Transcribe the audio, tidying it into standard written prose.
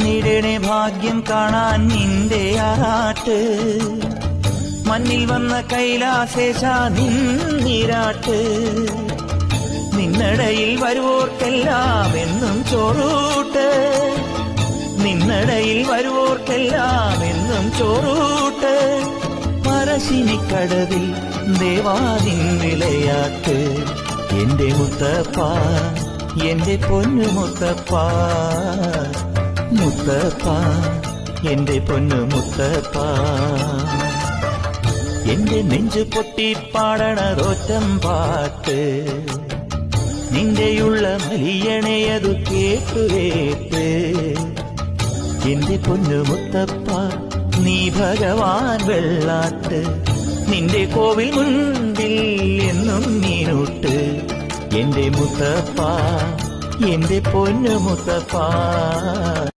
നിടണേ ഭാഗ്യം കാണാൻ നിന്റെ ആറാട്ട്, മണ്ണിൽ വന്ന കൈലാസേശ നിന്നിരാട്ട്. നിന്നടയിൽ വരുവോർക്കെല്ലാം എന്നും ചോറൂട്ട്, നിന്നടയിൽ വരുവോർക്കെല്ലാം എന്നും ചോറൂട്ട്. പറശ്ശിനിക്കടവിൽ ദേവാദിൻ വിളയാട്ട്. എന്റെ മുത്തപ്പ, എന്റെ പൊന്നു മുത്തപ്പ, മുത്തപ്പ, എന്റെ പൊന്നു മുത്തപ്പ. എന്റെ നെഞ്ചു പൊട്ടി പാടണതൊറ്റം പാട്ട്, നിന്റെയുള്ള മലിയണയതു കേട്ടുകേട്ട്. എന്റെ പൊന്നു മുത്തപ്പ, നീ ഭഗവാൻ വെള്ളാട്ട്. നിന്റെ കോവിൽ മുൻപിൽ എന്നും നീനൂട്ട്. എന്റെ മുത്തപ്പ, എന്റെ പൊന്നു മുത്തപ്പ.